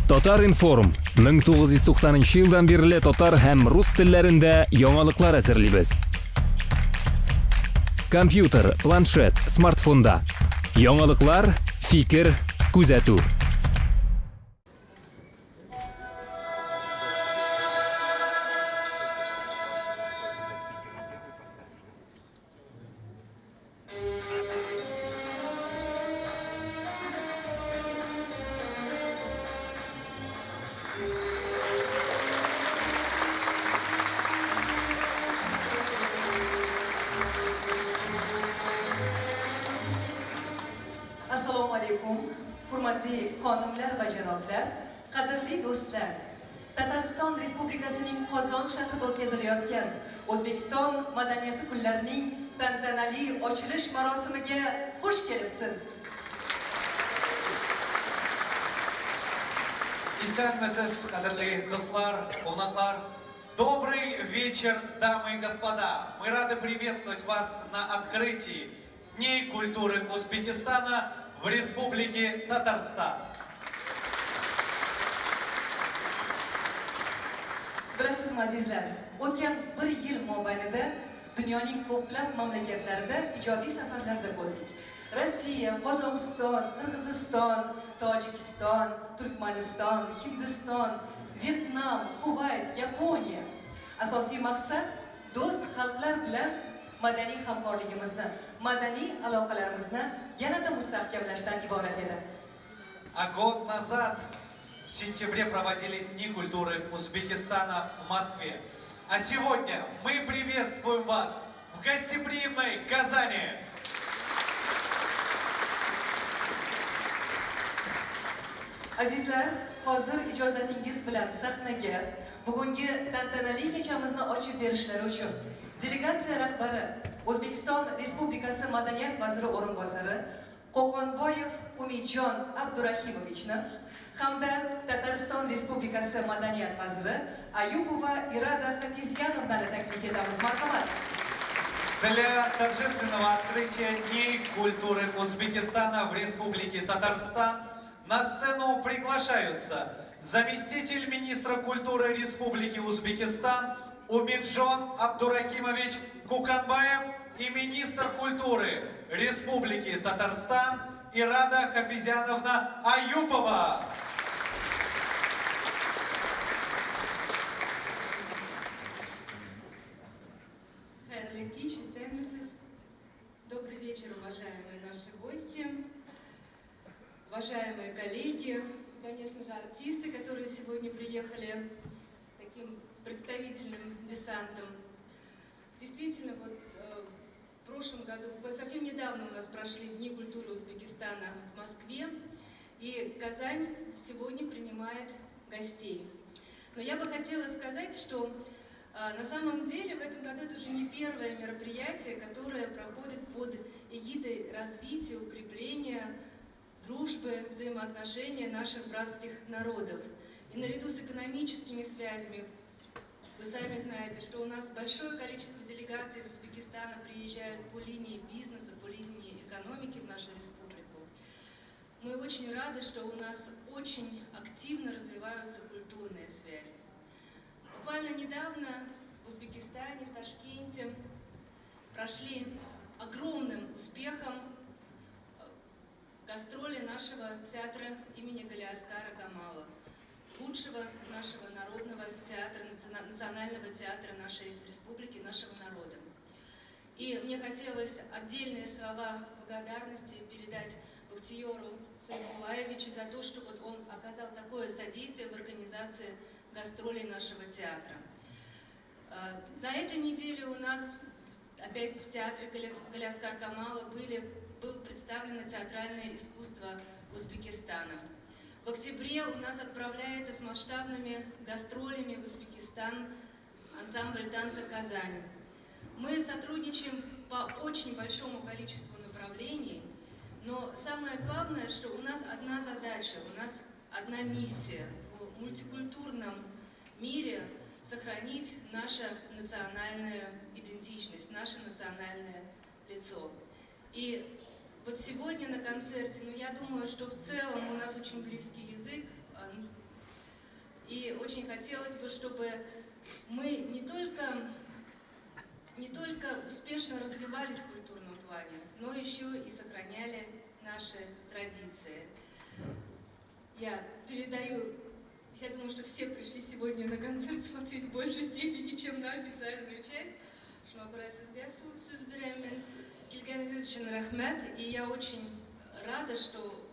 Tatar Inform 1990-yildan beri tatar ham rus tillarida yangiliklar әзерлибез. Kompyuter, planshet, smartfonda. Yangiliklar, fikr, kuzatuv. Assalomu alaykum, hurmatli xonimlar va janoblar, qadrli do'stlar. Tatariston Respublikasining Qozon shahrida o'tkazilayotgan O'zbekiston madaniyati kunlarining tantanali ochilish marosimiga xush kelibsiz. Исәнмесез, qadrli do'stlar, qonaqlar. Добрый вечер, дамы и господа. Мы рады приветствовать вас на открытии Дней культуры Узбекистана в Республике Татарстан. Bilasizmi azizlar, o'tgan bir yil mobaynida dunyoning ko'plab mamlakatlarida ijodiy safarlarda bo'ldik. Rossiya, Qozog'iston, Qirg'iziston, Tojikiston, Turkmaniston, Hindiston, Vyetnam, Kuvayt, Yaponiya. Asosiy maqsad do'st xalqlar bilan madaniy hamkorligimizni, madaniy aloqalarimizni yanada mustahkamlashdan iborat edi. А год назад, в сентябре, проводились Дни культуры Узбекистана в Москве. А сегодня мы приветствуем вас в гостеприимной Казани. Azizlar, hozir ijozatingiz bilan sahnaga bugungi tantanali kechamizni ochib berishlari uchun delegatsiya rahbari O'zbekiston Respublikasi Madaniyat vaziri o'rinbosari Qo'qonboyev Umidjon Abdurahimovичni hamda Tatariston Respublikasi Madaniyat vaziri Ayupova Irada Hafizyanovnani taklif etamiz. Marhamat. Для торжественного открытия Дней культуры Узбекистана в Республике Татарстан на сцену приглашаются заместитель министра культуры Республики Узбекистан Умиджон Абдурахимович Куканбаев и министр культуры Республики Татарстан Ирада Хафизяновна Аюпова. Добрый вечер, уважаемые наши гости, уважаемые коллеги, конечно же, артисты, которые сегодня приехали таким представительным десантом. Действительно, вот в прошлом году, совсем недавно у нас прошли Дни культуры Узбекистана в Москве, и Казань сегодня принимает гостей. Но я бы хотела сказать, что на самом деле в этом году это уже не первое мероприятие, которое проходит под эгидой развития, укрепления, дружбы, взаимоотношения наших братских народов. И наряду с экономическими связями, вы сами знаете, что у нас большое количество делегаций из Узбекистана приезжают по линии бизнеса, по линии экономики в нашу республику. Мы очень рады, что у нас очень активно развиваются культурные связи. Буквально недавно в Узбекистане, в Ташкенте прошли с огромным успехом гастроли нашего театра имени Галиаскара Камала, лучшего нашего народного театра, национального театра нашей республики, нашего народа. И мне хотелось отдельные слова благодарности передать Бахтиеру Сайфулаевичу за то, что вот он оказал такое содействие в организации гастролей нашего театра. На этой неделе у нас опять в театре Галиаскар Камала было представлено театральное искусство Узбекистана. В октябре у нас отправляется с масштабными гастролями в Узбекистан ансамбль танца «Казань». Мы сотрудничаем по очень большому количеству направлений, но самое главное, что у нас одна задача, у нас одна миссия в мультикультурном мире сохранить нашу национальную идентичность, наше национальное лицо. И вот сегодня на концерте, я думаю, что в целом у нас очень близкий язык, очень хотелось бы, чтобы мы не только успешно развивались в культурном плане, но еще и сохраняли наши традиции. Я думаю, что все пришли сегодня на концерт смотреть в большей степени, чем на официальную часть. И я очень рада, что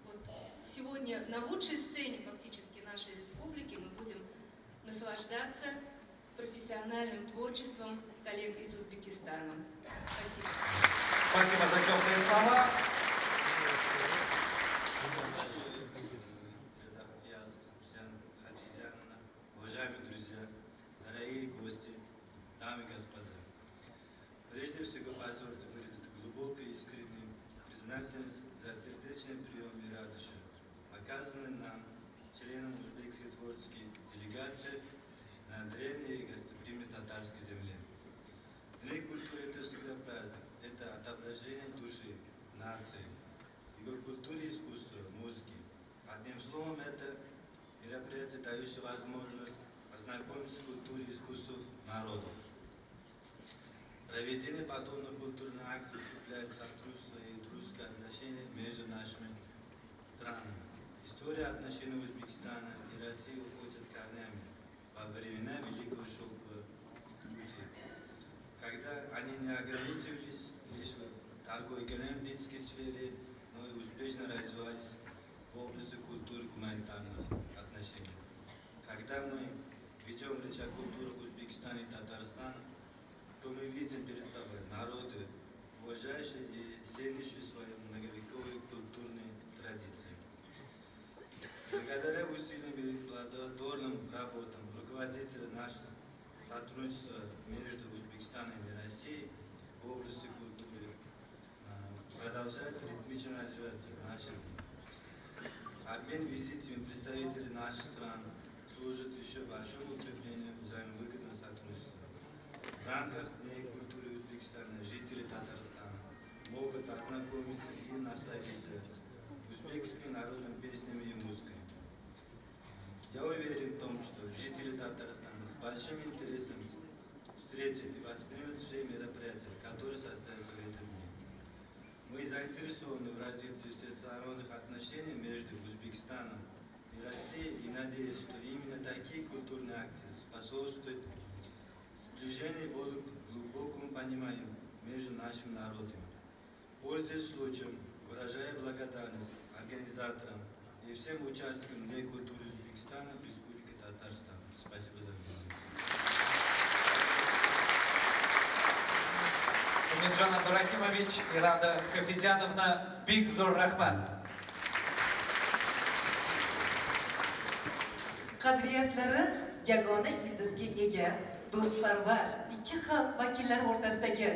вот сегодня на лучшей сцене фактически нашей республики мы будем наслаждаться профессиональным творчеством коллег из Узбекистана. Спасибо. Спасибо за теплые слова. Уважаемые друзья, дорогие гости, дамы и господа, прежде всего позвольте выразить глубокую и искреннюю признательность за сердечный прием и радость, оказанный нам, членам узбекской творческой делегации на древней и гостеприимной татарской земле. Дни культуры – это всегда праздник, это отображение души, нации, его культуры, искусства, музыки. Одним словом, это мероприятие, дающее возможность ознакомиться с культурой и искусством народов. Проведение подобных культурных акций укрепляет сотрудничество и дружеское отношение между нашими странами. История отношений Узбекистана и России уходит корнями во времена Великого Шелкового пути, когда они не ограничивались лишь в торгово-экономической сфере, но и успешно развивались в области культуры и гуманитарных отношений. Когда мы ведем речь о культурах Узбекистана и Татарстана, то мы видим перед собой народы, уважающие и ценящие свои многовековые культурные традиции. Благодаря усилиям и плодотворным работам руководителей нашего сотрудничества между Узбекистаном и Россией в области культуры продолжает ритмично развиваться в нашем мире. Обмен визитами представителей наших стран служит еще большому укреплению взаимовыгодного сотрудничества. В рамках Дней культуры Узбекистана жители Татарстана могут ознакомиться и насладиться узбекскими народными песнями и музыкой. Я уверен в том, что жители Татарстана с большим интересом встретят и воспримут все мероприятия, которые состоятся в эти дни. Мы заинтересованы в развитии всесторонних отношений между Узбекистаном и Россией и надеюсь, что именно такие культурные акции способствуют сближению и более глубокому пониманию между нашими народами. Пользуясь случаем, выражая благодарность организаторам и всем участникам Дней культуры Узбекистана в Республике Татарстан. Спасибо за внимание. Уминджан Абдурахимович и Рада Хафизяновна, Бигзур Рахмат. Qadriyatlari yagona ildizga ega, do'stparvar ikki xalq vakillari o'rtasidagi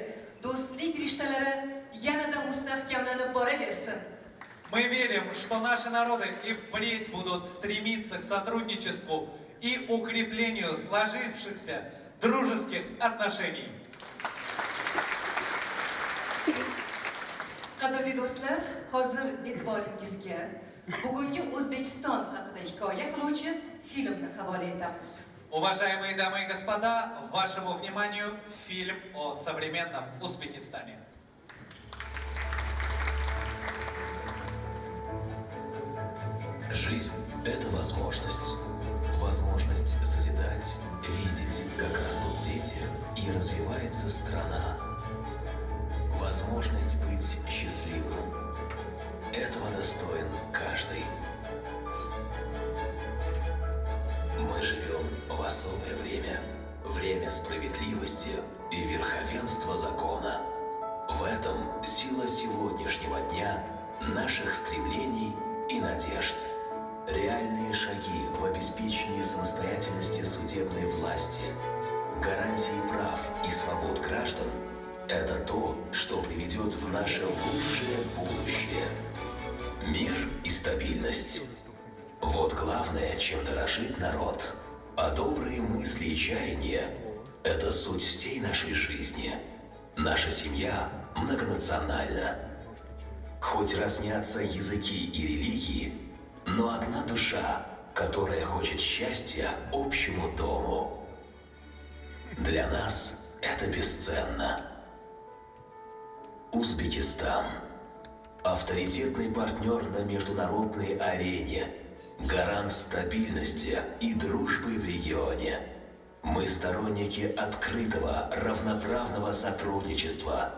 do'stlik rishtalari yanada mustahkamlanib boraversin. Мы верим, что наши народы и впредь будут стремиться к сотрудничеству и укреплению сложившихся дружеских отношений. Qadrli do'stlar, hozir e'tiboringizga bugungi O'zbekiston haqida hikoya qiluvchi filmni havola etamiz. Уважаемые дамы и господа, вашему вниманию фильм о современном Узбекистане. Жизнь – это возможность. Возможность созидать, видеть, как растут дети и развивается страна. Возможность быть счастливым. Этого достоин каждый. Мы живем в особое время. Время справедливости и верховенства закона. В этом сила сегодняшнего дня, наших стремлений и надежд. Реальные шаги в обеспечении самостоятельности судебной власти, гарантии прав и свобод граждан – это то, что приведет в наше лучшее будущее. Мир и стабильность – вот главное, чем дорожит народ. А добрые мысли и чаяния – это суть всей нашей жизни. Наша семья многонациональна. Хоть разнятся языки и религии, но одна душа, которая хочет счастья общему дому. Для нас это бесценно. Узбекистан. Авторитетный партнер на международной арене. Гарант стабильности и дружбы в регионе. Мы сторонники открытого, равноправного сотрудничества,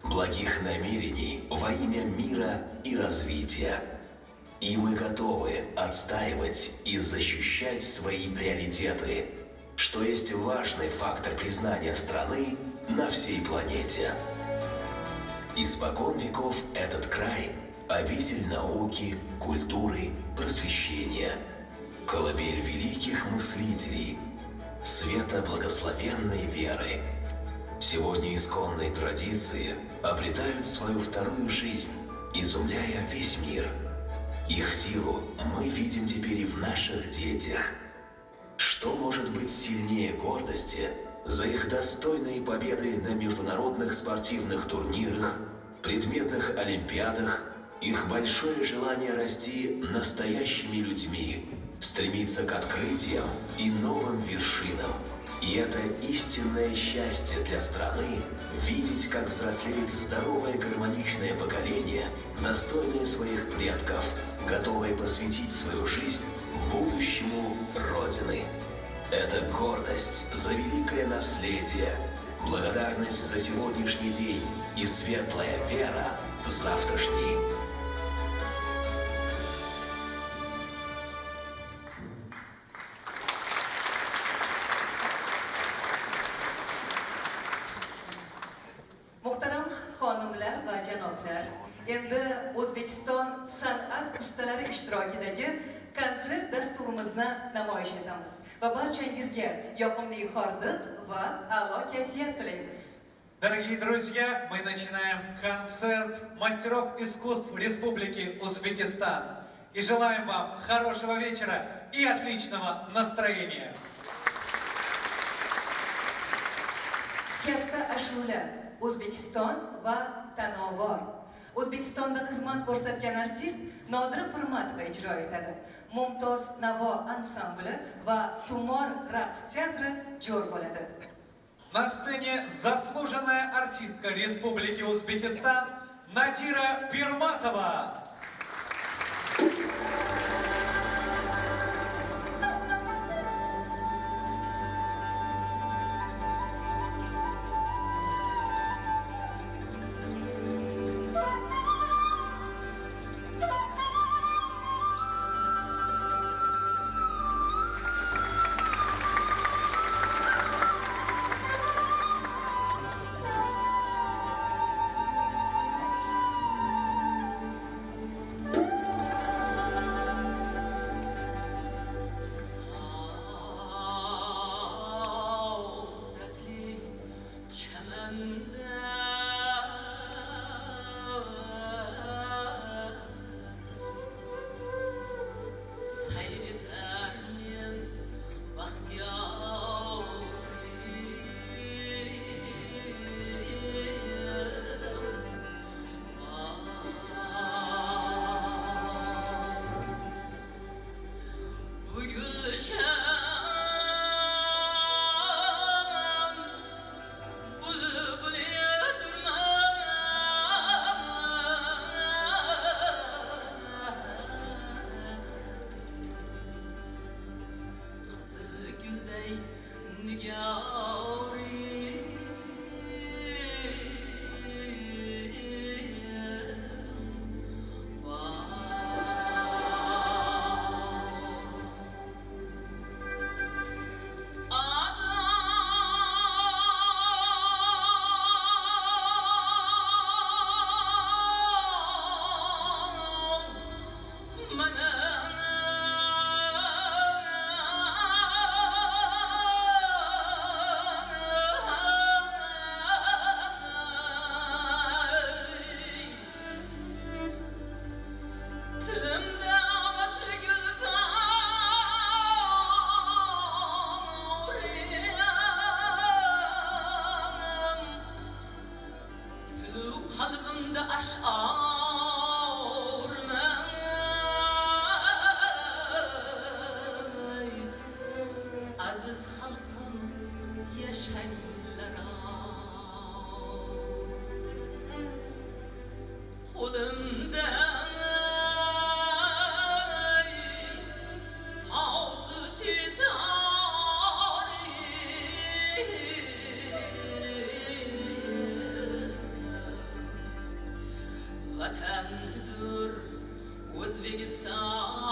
благих намерений во имя мира и развития. И мы готовы отстаивать и защищать свои приоритеты, что есть важный фактор признания страны на всей планете. Испокон веков этот край – обитель науки, культуры, просвещения, колыбель великих мыслителей, света благословенной веры. Сегодня исконные традиции обретают свою вторую жизнь, изумляя весь мир. Их силу мы видим теперь и в наших детях. Что может быть сильнее гордости за их достойные победы на международных спортивных турнирах, предметных олимпиадах, их большое желание расти настоящими людьми, стремиться к открытиям и новым вершинам. И это истинное счастье для страны – видеть, как взрослеет здоровое гармоничное поколение, достойное своих предков, готовое посвятить свою жизнь будущему Родины. Это гордость за великое наследие, благодарность за сегодняшний день и светлая вера в завтрашний. Muhtaram xonimlar va janoblar, endi O'zbekiston san'at ustalari ishtirokidagi konsert dasturimizni namoyish etamiz va barchangizga yoqimli hordiq va a'lo kayfiyat tilaymiz. Дорогие друзья, мы начинаем концерт мастеров искусств Республики Узбекистан. И желаем вам хорошего вечера и отличного настроения. Katta ashula, O'zbekiston va tanovor. O'zbekistonda xizmat ko'rsatgan artist Nodira Pirmatova ijro etadi. Mumtoz Navo ansambli va Tumor raqs teatri jo'r bo'ladi. На сцене заслуженная артистка Республики Узбекистан Надира Пирматова. Vatandır O'zbekiston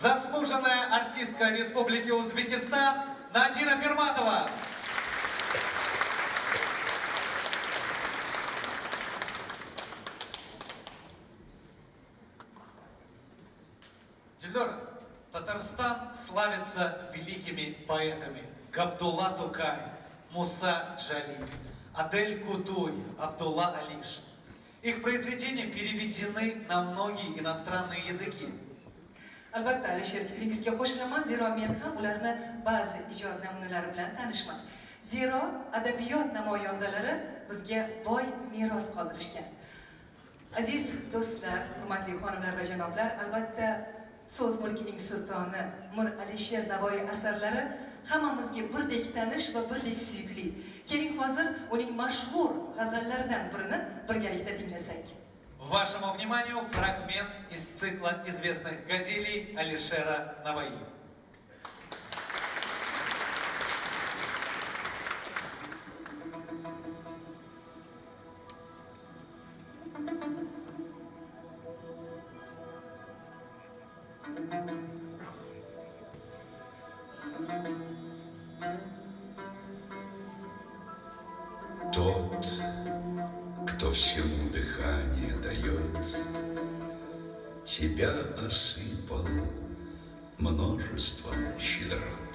Заслуженная артистка Республики Узбекистан Надира Перматова. Дильдор, Татарстан славится великими поэтами. Габдулла Тукай, Муса Джали, Адель Кутуй, Абдулла Алиш. Их произведения переведены на многие иностранные языки. Albatta, Alisher, fikringizga qo'shilaman, zero men ham ularni ba'zi ijod namunalari bilan tanishman. Zero adabiyot namoyandalari bizga boy meros qoldirishgan. Aziz do'stlar, hurmatli xonimlar va janoblar, albatta so'z mulkining sultoni Mir Alisher Navoiy asarlari hammamizga birdek tanish va birdek suyukli. Keling hozir uning mashhur g'azallaridan birini birgalikda tinglasak. Вашему вниманию фрагмент из цикла известных газелей Алишера Наваи. Тот, кто всему дыхание дает, тебя осыпал множеством щедрот.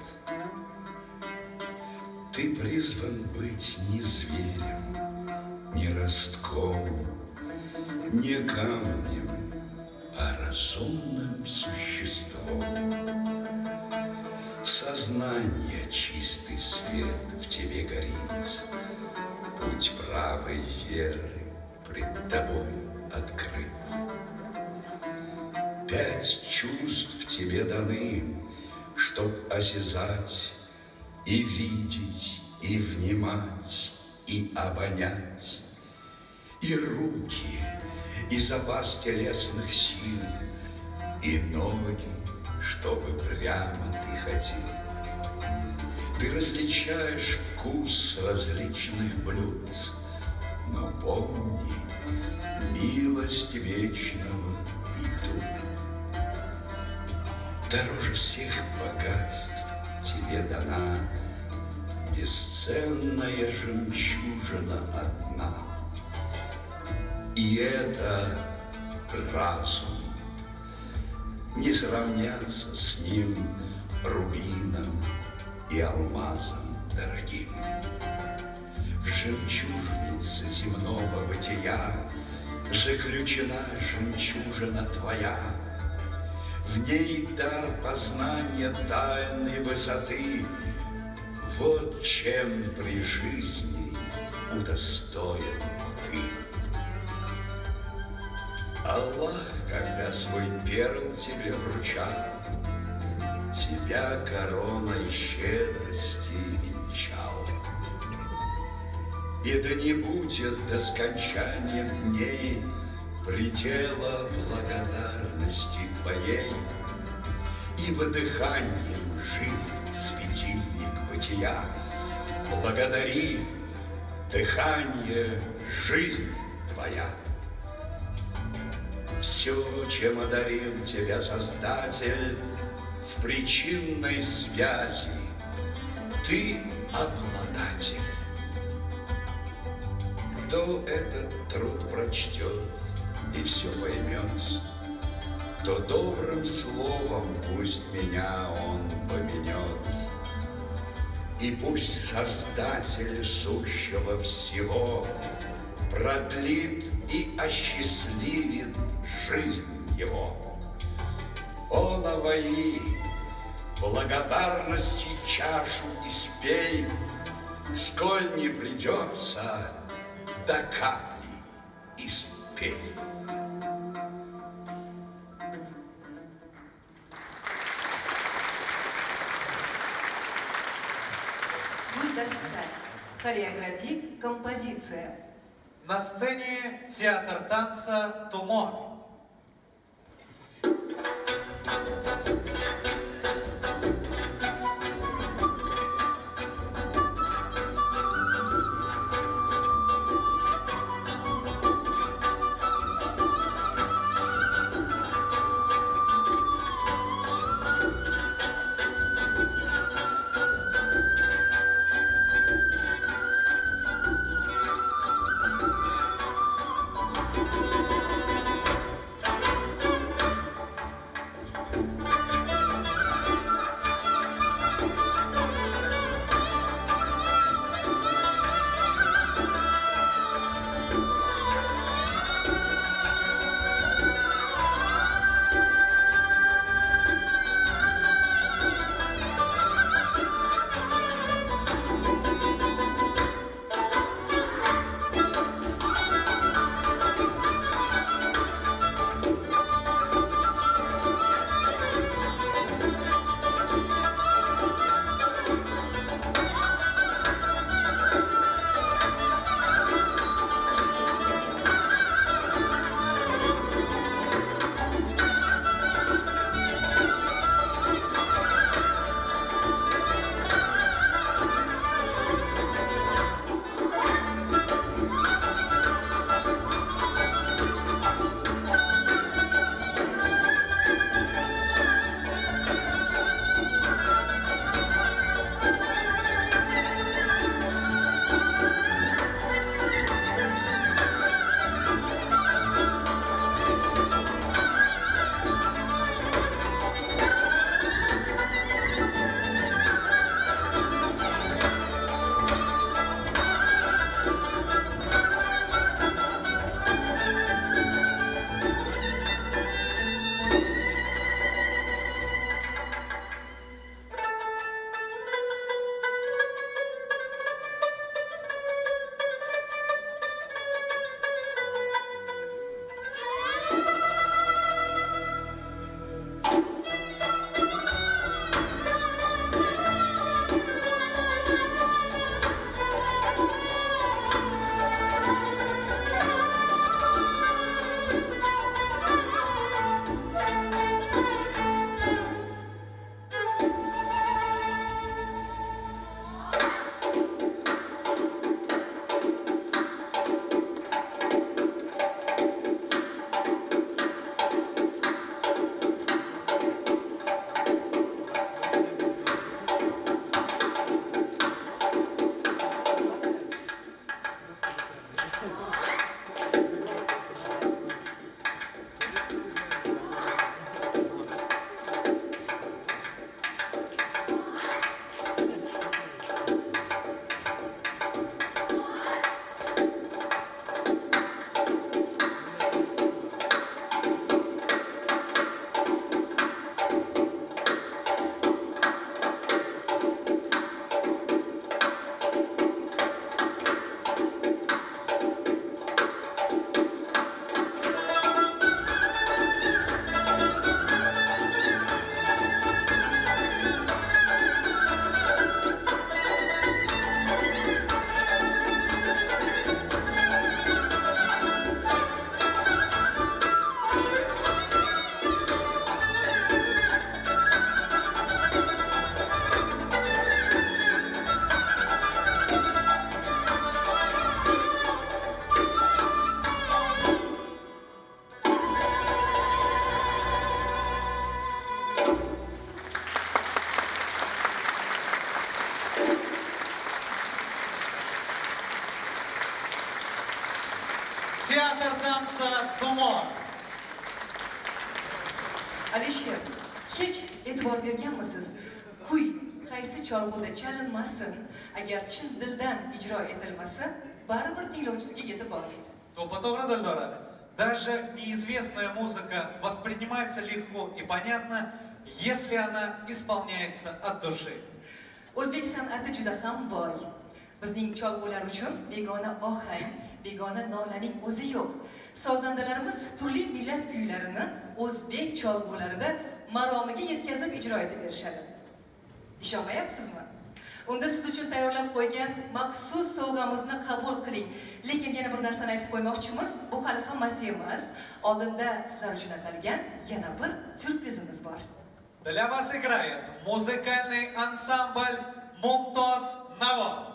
Ты призван быть не зверем, не ростком, не камнем, а разумным существом. Сознание, чистый свет в тебе горит, путь правой веры пред тобой открыт. 5 чувств тебе даны, чтоб осязать и видеть, и внимать, и обонять. И руки, и запас телесных сил, и ноги, чтобы прямо ты ходил. Ты различаешь вкус различных блюд, но помни, милость вечного и тут. Дороже всех богатств тебе дана бесценная жемчужина одна. И это разум. Не сравняться с ним рубином и алмазом дорогим. В жемчужнице земного бытия заключена жемчужина твоя. В ней дар познания тайной высоты. Вот чем при жизни удостоен ты. Аллах, когда свой перл тебе вручал, тебя короной щедрости венчал. И да не будет до скончания дней предела благодарности твоей, ибо дыханием жив светильник бытия. Благодари, дыхание, жизнь твоя. Все, чем одарил тебя Создатель, в причинной связи ты обладатель. Кто этот труд прочтет и все поймет, то добрым словом пусть меня он поменет. И пусть Создатель сущего всего продлит и осчастливит жизнь его. О, Наваи, благодарности чашу испей, сколь не придется, до капли испей. Гульдастан. Хореографик, композиция. На сцене театр танца «Тумор». Театр танца «Тумон». Alisher, hech e'tibor berganmisiz? Kuy qaysi cholg'uda chalinmasin, agar chin dildan ijro etilmasa, baribir tinglovchisiga yetib bormaydi. To'g'ri, Dildora. Даже неизвестная музыка воспринимается легко и понятно, если она исполняется от души. O'zbek san'ati juda ham boy. Bizning cholg'ular uchun begona ohang, begona nolaning o'zi yo'q. Sozandalarimiz turli millat kuylarini o'zbek cholg'ularida maromiga yetkazib ijro etib berishadi. Ishonmayapsizmi? Unda siz uchun tayyorlab qo'ygan maxsus sovg'amizni qabul qiling. Lekin yana bir narsani aytib qo'ymoqchimiz, bu hali hammasi emas. Oldinda sizlar uchun atalgan yana bir syurprizimiz bor. Для вас играет музыкальный ансамбль «Мумтоз Наво».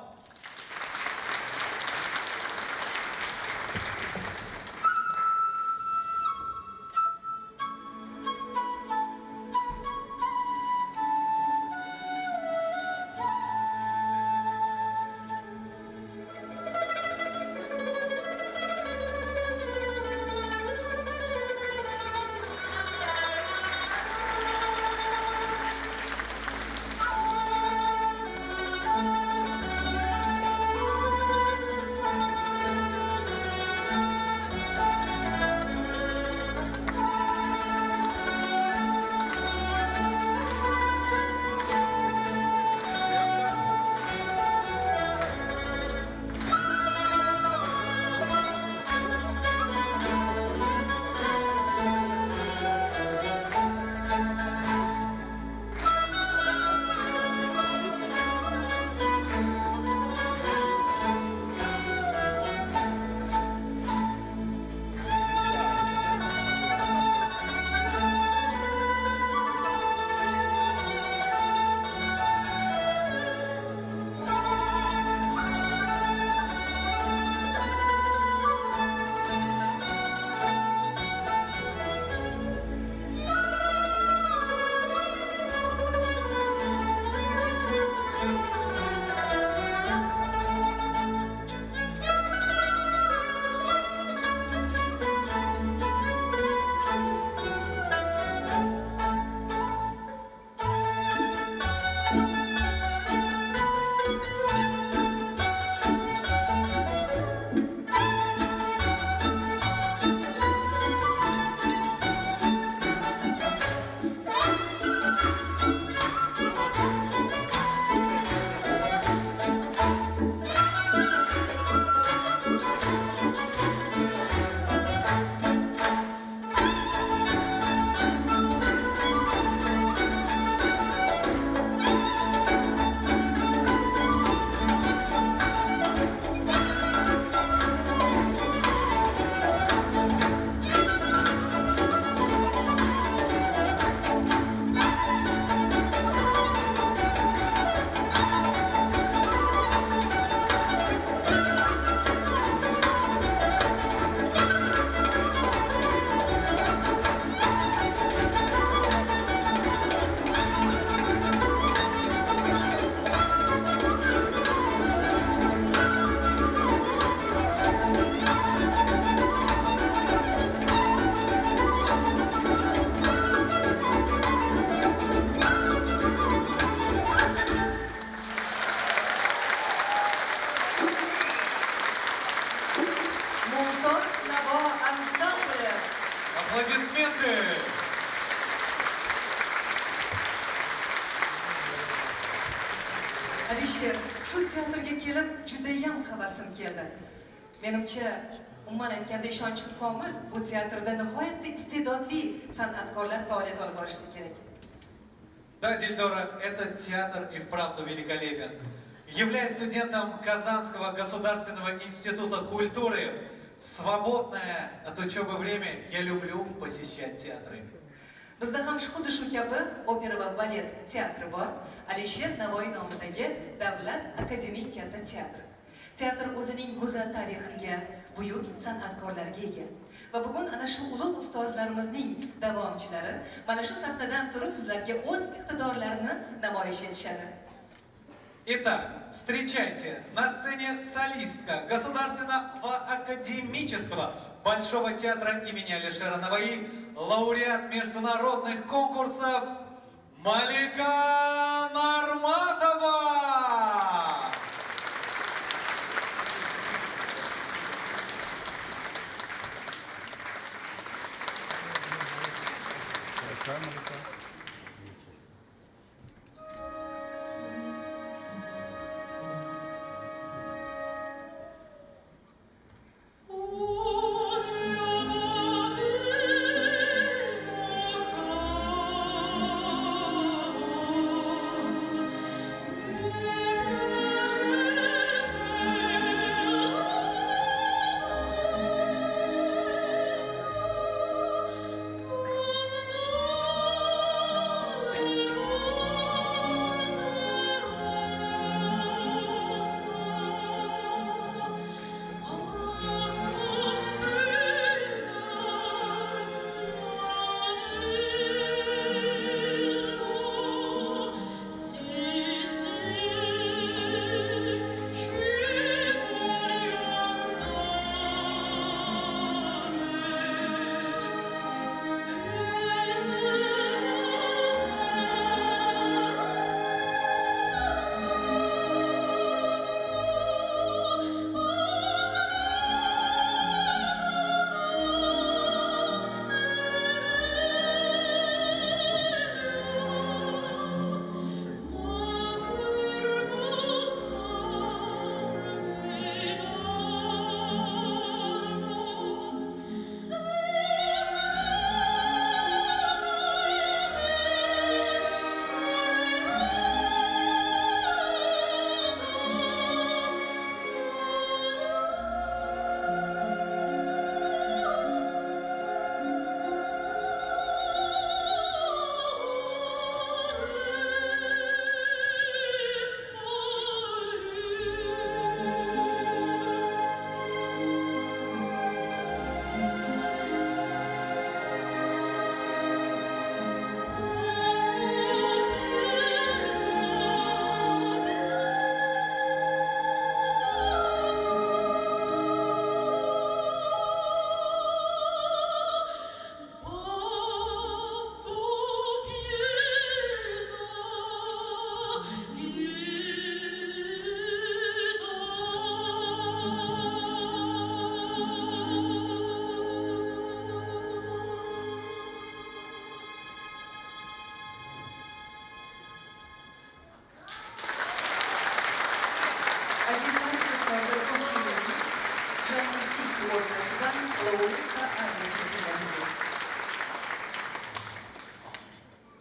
Аплодисменты! Alisher, shu teatrga kelib judayam havasim keldi. Menimcha, umuman aytganda ishonchim komil, bu teatrda nihoyatda iste'dodli san'atkorlar faoliyat olib borishi kerak. Да, Дильдора, этот театр и вправду великолепен. Являясь студентом Казанского государственного института культуры, в свободное от учебы время я люблю посещать театры. Bizda ham xuddi shu kabi opera va balet teatri bor. Alisher Navoiy nomidagi Davlat akademik katta teatri. Teatr o'zining go'zal tarixiga, buyuk san'atkorlarga ega. Va bugun ana shu ulug' ustozlarimizning davomchilari mana shu sahnadan turib sizlarga o'z iqtidorlarini namoyish etishadi. Итак, встречайте, на сцене солистка Государственного академического Большого театра имени Алишера Наваи, лауреат международных конкурсов Малика Нарматова!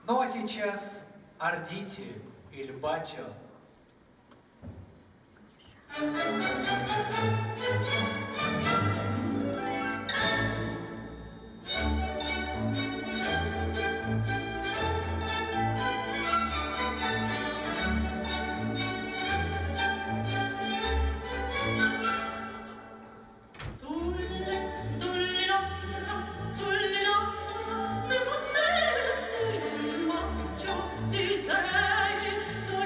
Ну а сейчас Ардити или Бачо.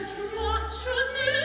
Dolce bacio di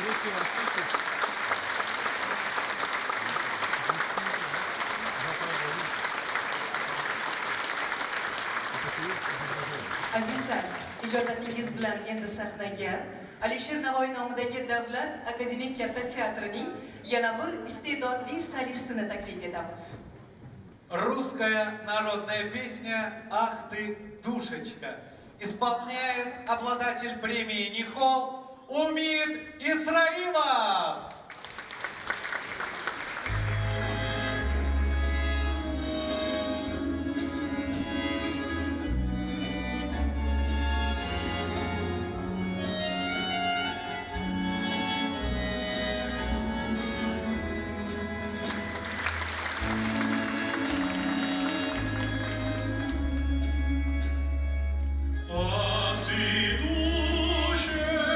Azizlar, ijozatingiz bilan endi sahnaga Alisher Navoiy nomidagi Davlat akademik katta teatrining yana bir iste'dodli solistini taklif etamiz. Русская народная песня «Ах ты, душечка» исполняет обладатель премии Нихол Умид Исраилов. Ах ты, душечка,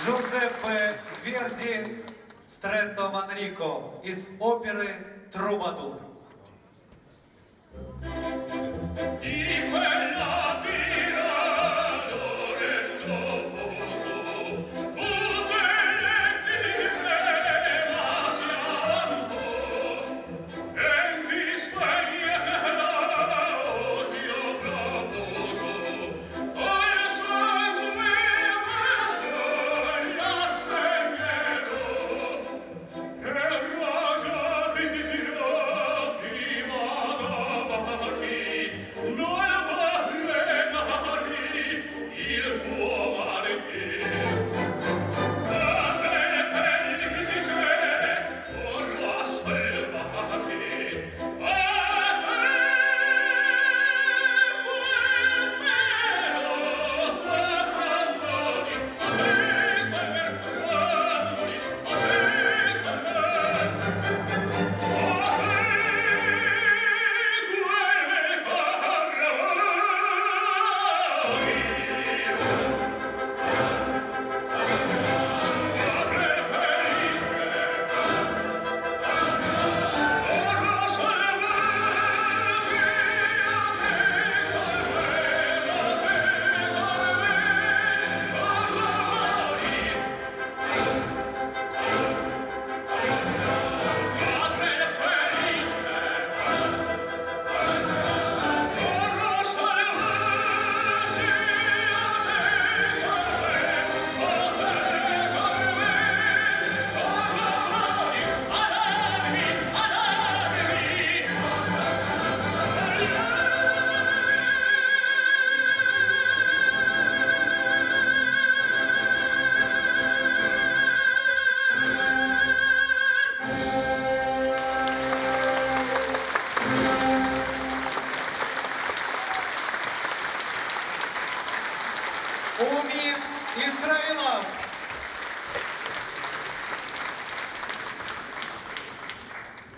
Джузеппе Верди «Стретто Манрико» из оперы «Трубадур». No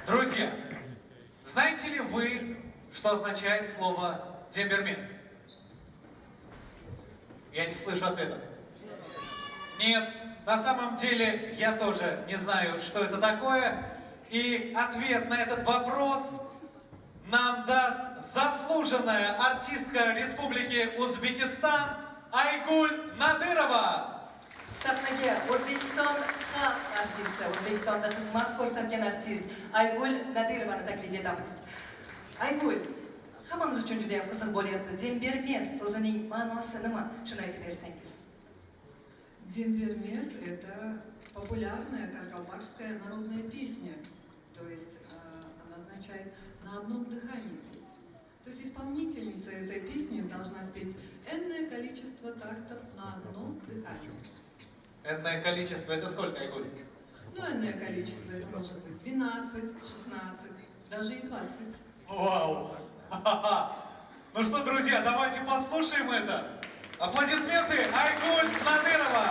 Друзья, знаете ли вы, что означает слово «дембермес»? Я не слышу ответа. Нет, на самом деле я тоже не знаю, что это такое. И ответ на этот вопрос нам даст заслуженная артистка Республики Узбекистан Айгуль Надырова. Sahnaga O'zbekiston xalq artisti, O'zbekistonda xizmat ko'rsatgan artist Aygul Nadirovani taklif etamiz. Aygul, hammamiz uchun juda ham qiziq bo'lyapti. Dembermes so'zining ma'nosi nima? Shuni aytib bersangiz. Дембермес – это популярная каркалпакская народная песня, то есть она означает «на одном дыхании петь». То есть исполнительница этой песни должна спеть энное количество тактов на одном дыхании. Энное количество, это сколько, Айгуль? Ну, энное количество, это может быть 12, 16, даже и 20. Вау! Ха-ха-ха. Ну что, друзья, давайте послушаем это. Аплодисменты Айгуль Надырова!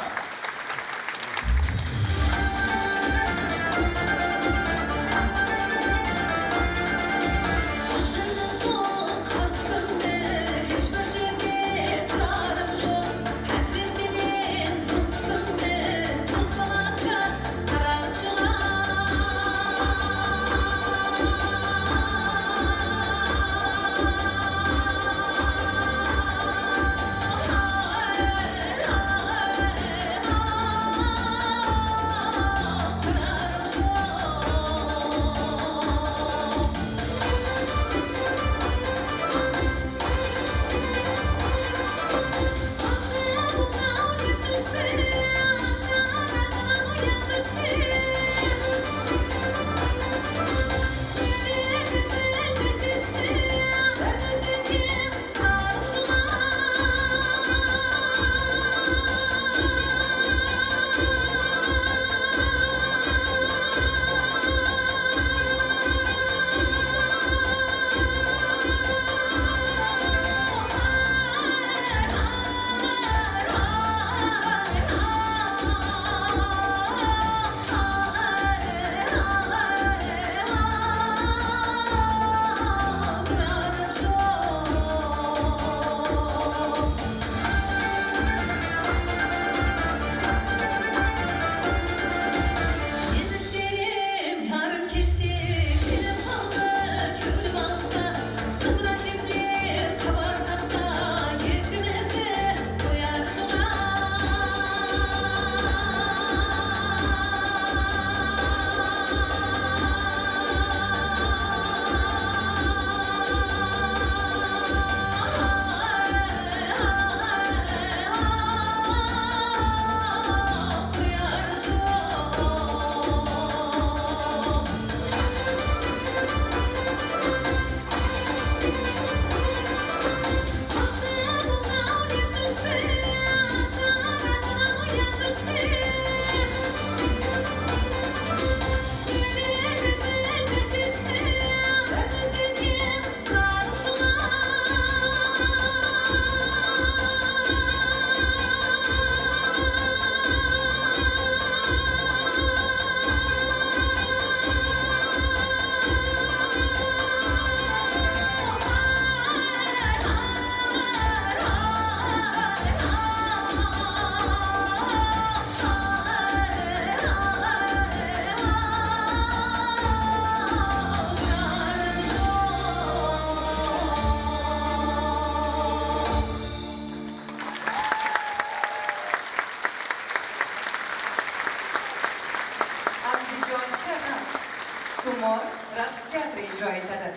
Tumor raqs teatri ijro etadi.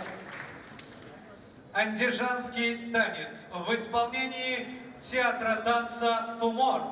Андижанский танец в исполнении театра танца «Тумор».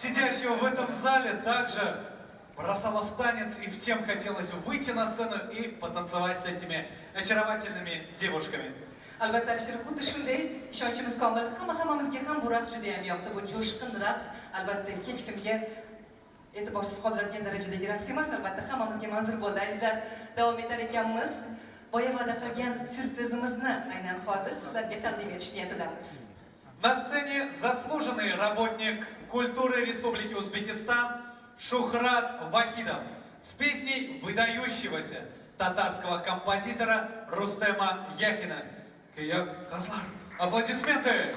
сидящего в этом зале также бросала в танец, и всем хотелось выйти на сцену и потанцевать с этими очаровательными девушками. Albatta Alisher, xuddi shunday ishonchimiz komil. Hammamizga ham bu raqs juda ham yoqdi. Bu jo'shqin raqs, albatta hech kimga e'tiborsiz qoldiradigan darajadagi raqs emas. Albatta hammamizga manzur bo'ldi. Azizlar, davom etar ekanmiz. Boya va'da qilgan syurprizimizni aynan hozir sizlarga taqdim etish niyatidamiz. На сцене заслуженный работник культуры Республики Узбекистан Шухрат Вахидов с песней выдающегося татарского композитора Рустема Яхина. Кияк Казлар. Аплодисменты!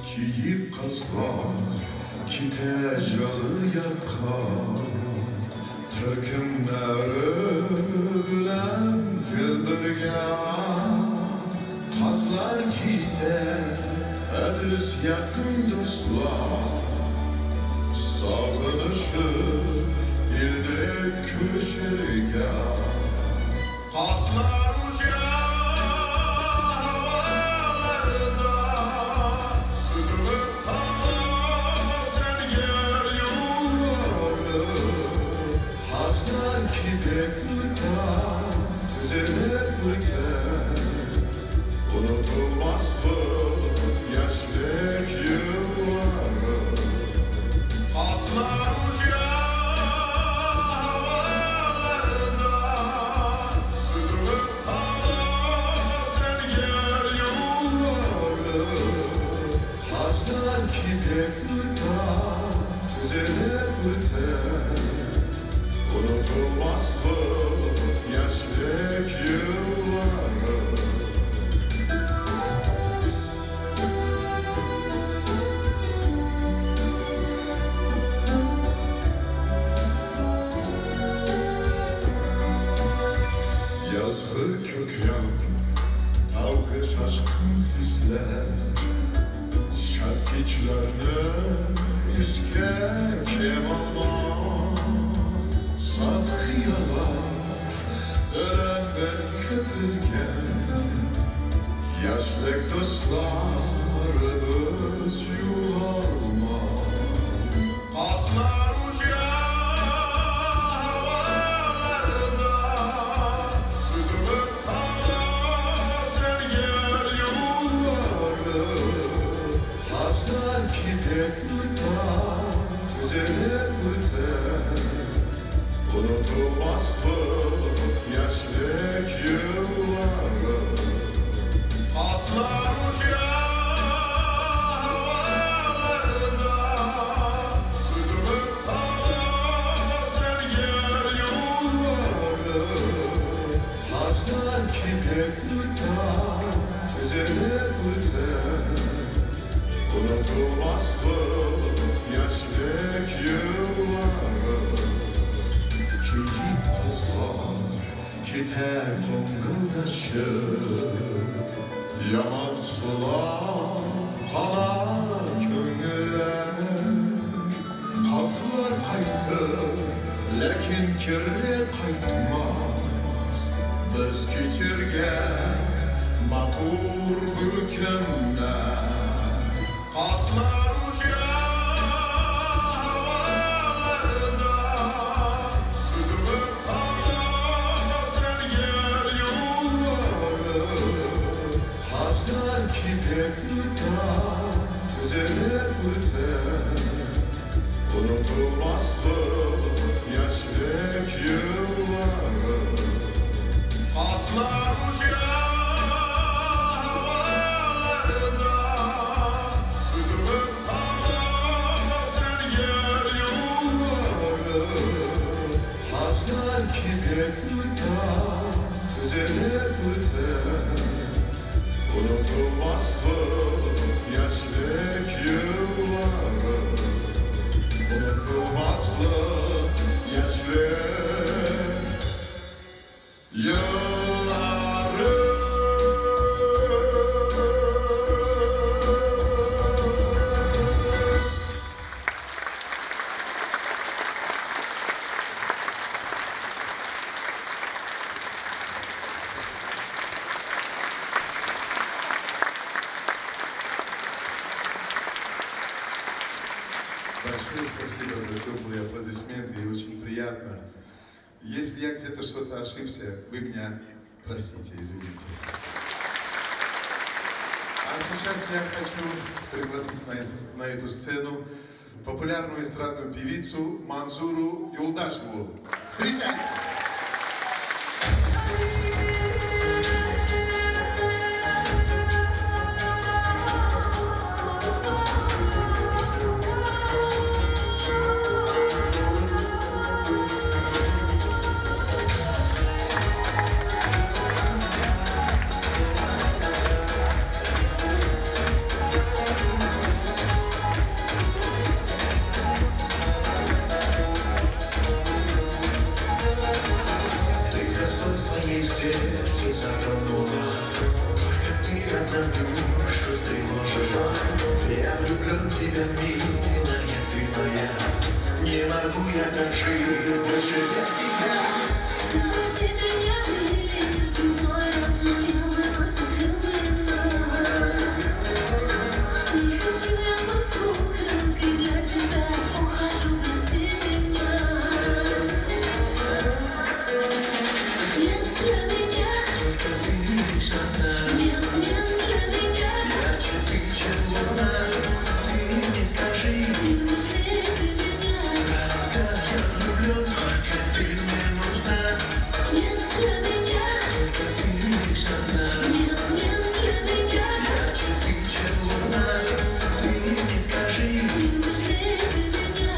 Kiyik kızlar kite jalı yakar Türkümleri bilen güldürgen Kazlar kite ederiz yakın dostlar Sağlanışı ilde köşergen Kazlar uca Unutulmaz bu yaşlık yılları Atlar uca havalarda Süzülüp hava serger yolları Hazlar kipek yutar, düzelip öter Unutulmaz bu yaşlık yılları Yazgı kökyan, tavgı şaşkın yüzler Şarkıçlarını iske kemalmaz Saf hıyalar, ölen ben köpürgen Yaşlık dostlarımız yuvarmaz Atlar uca havalarda Süzülüp hava serger yolları Hazlar kipek yutar, düzelip öter Unutulmaz bu yaşlık yılları Atlar uca havalarda Süzülüp hava serger yolları Hazlar kipek yutar, düzelip öter Unutulmaz bu yaşlık yılları Kiyik kızlar kite konguldaşır Yaman sular kanar köngüller Kazlar kaytır lekin kirli kaytmaz Biz keçirgen matur bu günler Kazlar uca havalarda Süzülüp hava serger yolları Hazlar kipek yutar, düzelip öter Unutulmaz bu yaşlık yılları Atlar uca havalarda Süzülüp hava serger yolları Hazlar kipek yutar, düzelip öter Unutulmaz bu yaşlık yılları Unutulmaz bu yaşlık Если я где-то что-то ошибся, вы меня простите, извините. А сейчас я хочу пригласить на эту сцену популярную эстрадную певицу Манзуру Юлдашеву. Встречайте! Сердце затронула, только ты одна душу стревожила. Я влюблен в тебя, милая, ты моя. Не могу я так жить больше без тебя. Ты прости меня, или ты мой родной, я была так влюблена. Не хочу я быть куколкой для тебя, ухожу, прости меня. Нет для меня, только ты лишь одна. Нет, нет для меня, ярче ты, чем луна. Ты мне скажи, любишь ли ты меня? Как я влюблен, только ты мне нужна. Нет для меня, только ты лишь одна. Нет, нет для меня, ярче ты, чем луна. Ты мне скажи, любишь ли ты меня?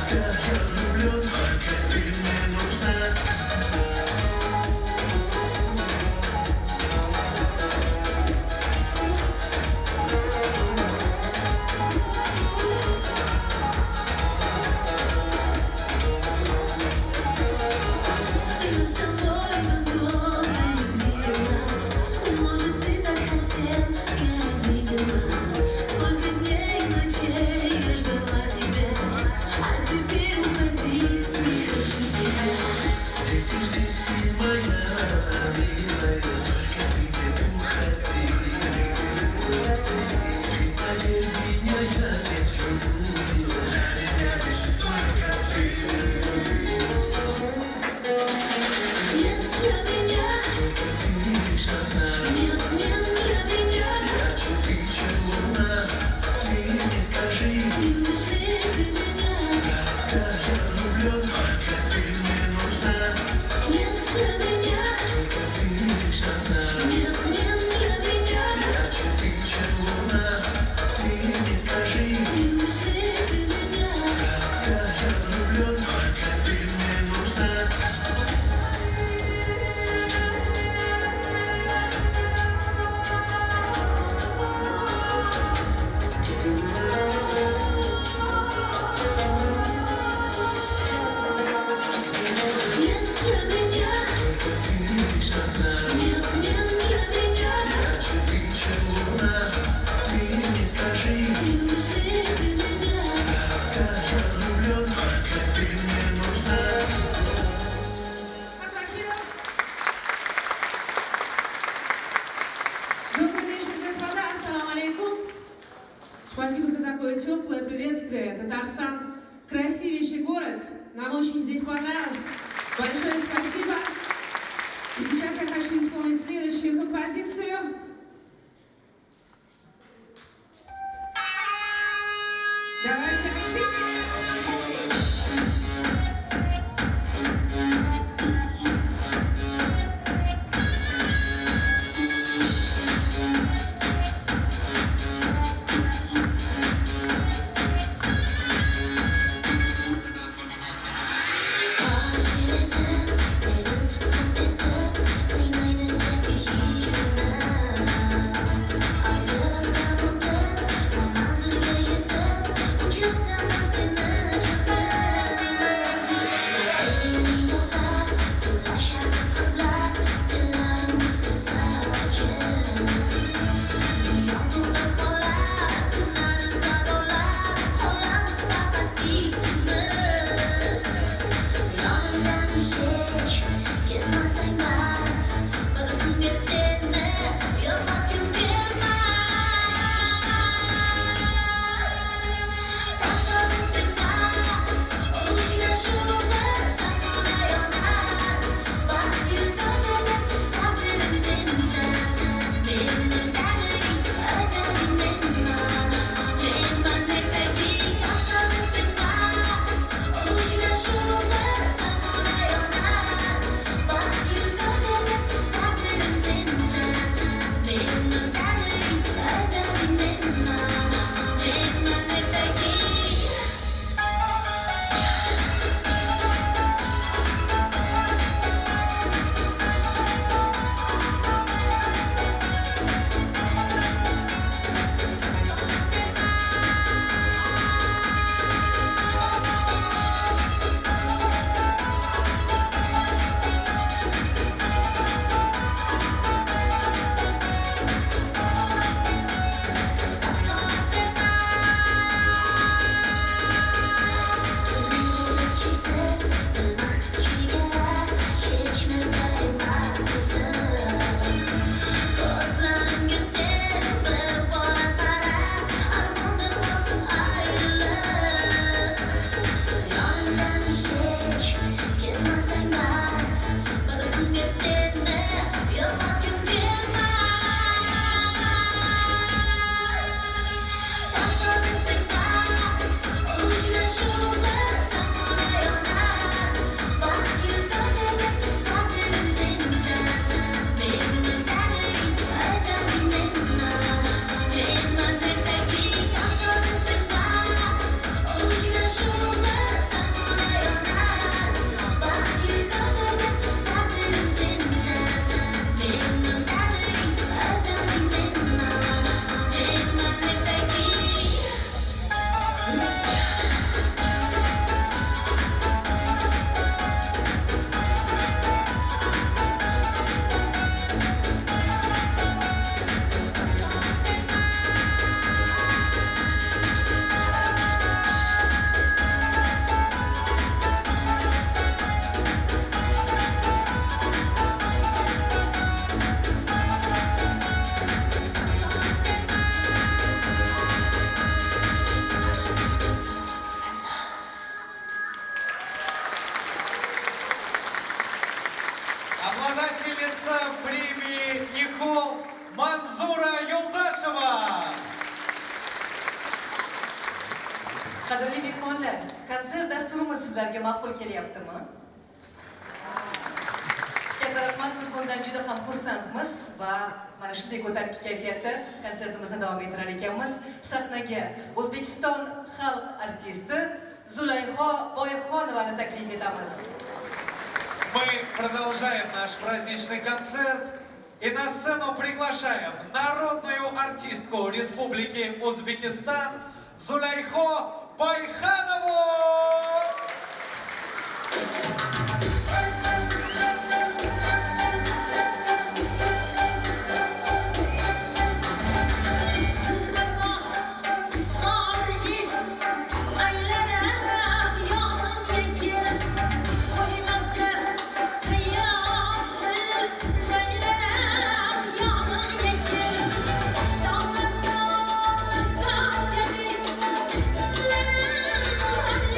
Как я влюблен, только ты мне нужна. Я с тобой так долго не виделась. Может, ты так хотел, я обиделась. Сколько дней и ночей я ждала тебя, а теперь уходи, не хочу тебя. Ведь здесь ты моя, милая, только ты не уходи. Ты поверь меня, я ведь люблю тебя. Для меня лишь только ты. Нет для меня, только ты лишь одна. Нет, нет для меня, ярче ты, чем луна. Ты мне скажи, любишь ли ты меня? Как я влюблен, только ты мне нужна. Нет для меня, только ты лишь одна. Нет, нет для меня, ярче ты, чем луна. Ты мне скажи, любишь ли ты меня? Как я влюблен, только ты мне нужна. Нет для меня, только ты лишь одна. Нет, нет для меня, ярче ты, чем луна. Ты мне скажи, любишь ли ты меня? Как я влюблен, только ты мне нужна. Добрый вечер, господа. Ассаламу алейкум. Спасибо за такое теплое приветствие. Татарстан — красивейший город. Нам очень здесь понравилось. Большое спасибо. И сейчас я хочу исполнить следующую композицию. Давайте активнее. Осенью, берет, что-то это, поймай на всяких хищных. Победительница премии Никол Манзура Юлдашева. Qadrli mehmonlar, konsert dasturimiz sizlarga ma'qul kelyaptimi? Katta rahmat, biz bundan juda ham xursandmiz va mana shunday ko'tarinki kayfiyatda konsertimizni davom ettirar ekanmiz. Sahnaga O'zbekiston xalq artisti Zulayho Boyxonovani taklif etamiz. Мы продолжаем наш праздничный концерт и на сцену приглашаем народную артистку Республики Узбекистан Зулайхо Байханову! Saç gibi, hislerim hadi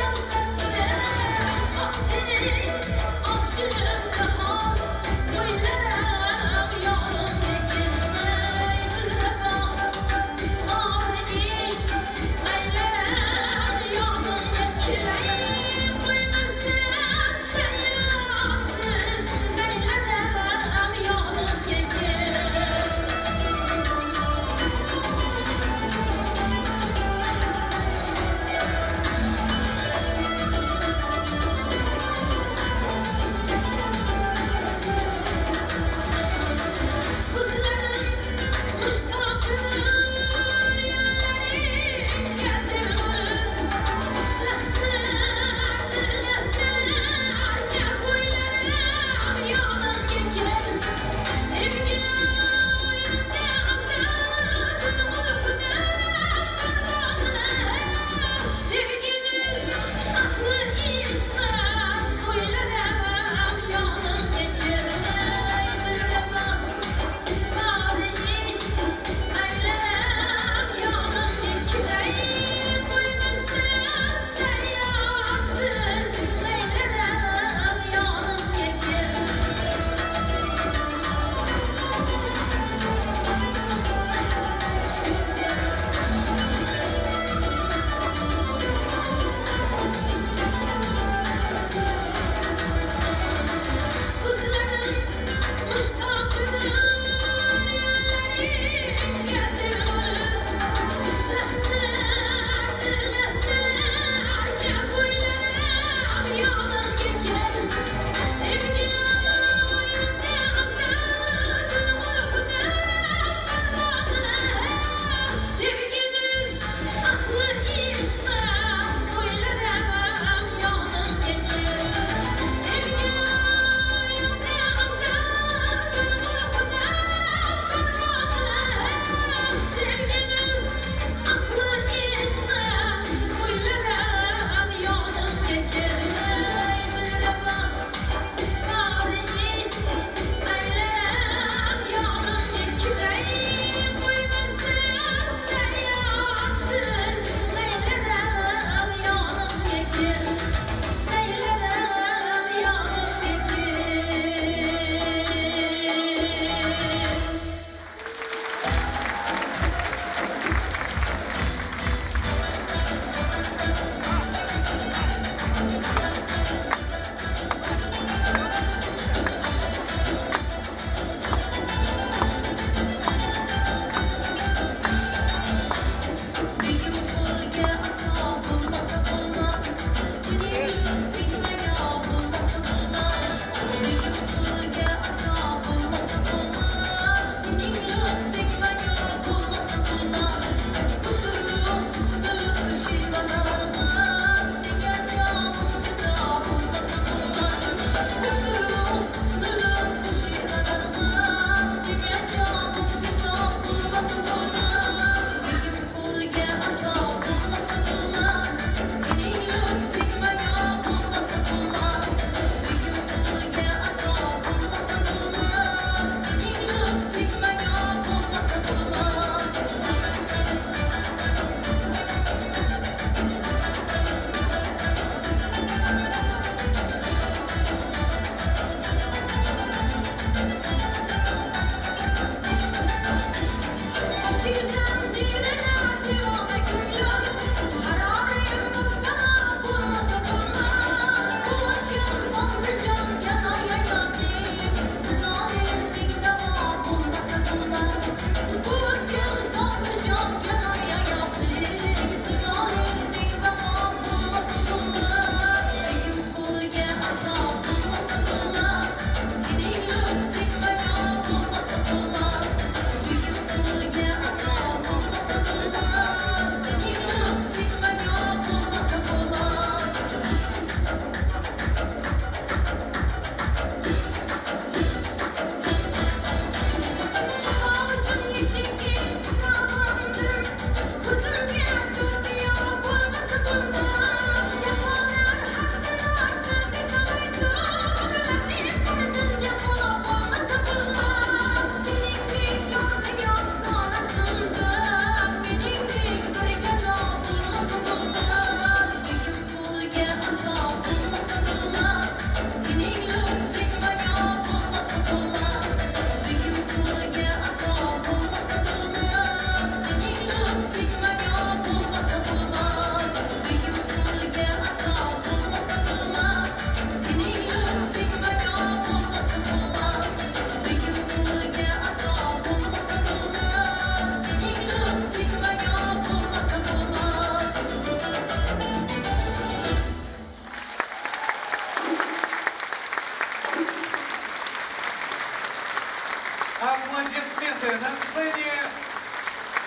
аплодисменты. На сцене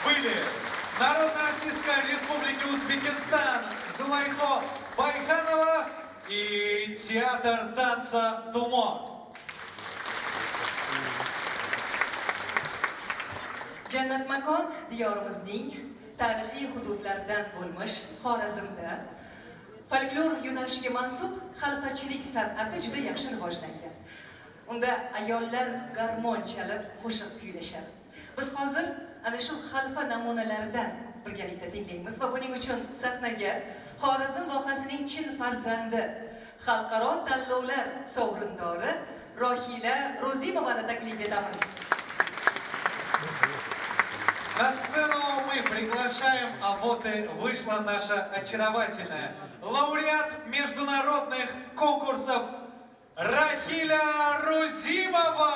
были народная артистка Республики Узбекистан Зулайхо Байханова и театр танца «Тумо». Jannat makon diyorimizning tarixiy hududlaridan bo'lmish Xorazmda folklor yo'nalishiga mansub xalfachilik san'ati juda yaxshi rivojlangan. Unda ayollar garmon chalib qo'shiq kuylashadi. Biz hozir ana shu xalfa namunalaridan birgalikda tinglaymiz va buning uchun sahnaga Xorazm vohasining chin farzandi, xalqaro tanlovlar sovrindori Rohila Ro'zimovani taklif etamiz. На сцену мы приглашаем, а вот и вышла наша очаровательная лауреат международных конкурсов Рахиля Рузимова.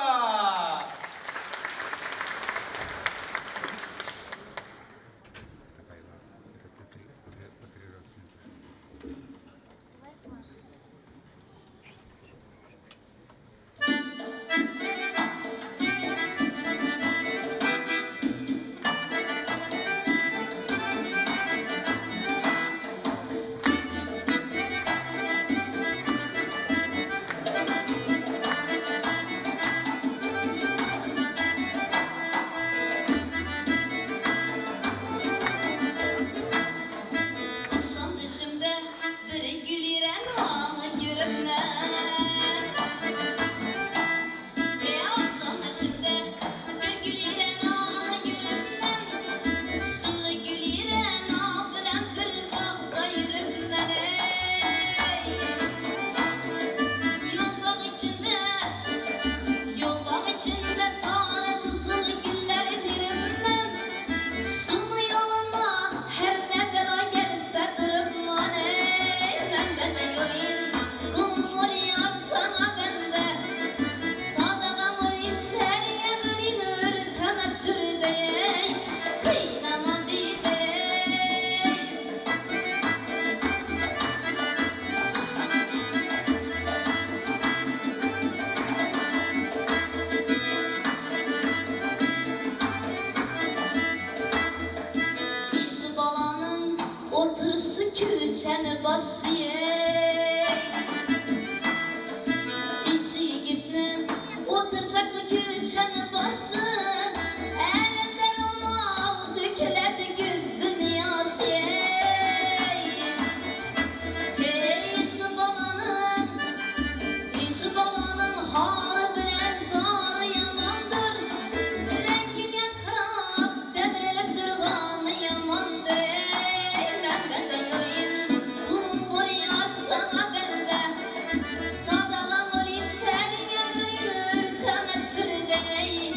Külçeni başı İşi yigitnin oturacaklı külçeni başı Elinden o mal döküledi gözün yaşı Hey işi balanın harı bilen zarı yamandır Rengin yakrap devrelip durğanı yamandır Ben benden yoyayım Sadalan olayım seninle dönülür temeşür değil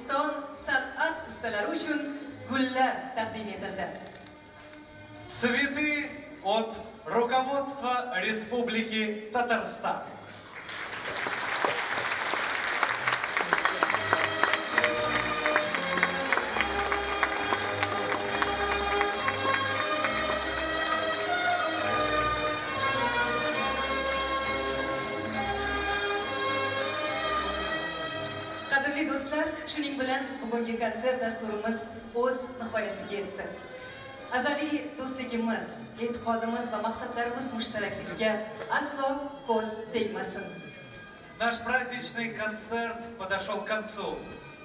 O'zbekiston san'at ustalari uchun gullar taqdim etildi. Цветы от руководства Республики Татарстан. Qadrli do'stlar, shuning bilan bugungi konsert dasturimiz o'z nihoyasiga yetdi. Azaliy do'stligimiz, e'tiqodimiz va maqsadlarimiz mushtarakliligiga aslo ko'z tegmasin. Наш праздничный концерт подошел к концу.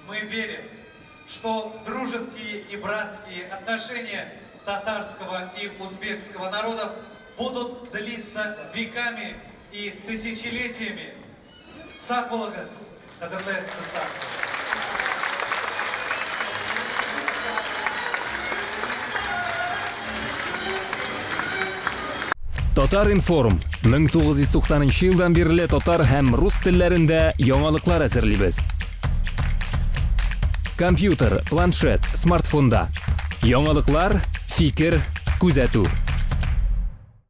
Мы верим, что дружеские и братские отношения татарского и узбекского народов будут длиться веками и тысячелетиями. Sağ болыңыз, қадірлі достар. Tatar Inform 1990 yildan beri tatar ham rus tillarida yangiliklar әзерлибез. Kompyuter, planshet, smartfonda yangiliklar, fikr, kuzatuv.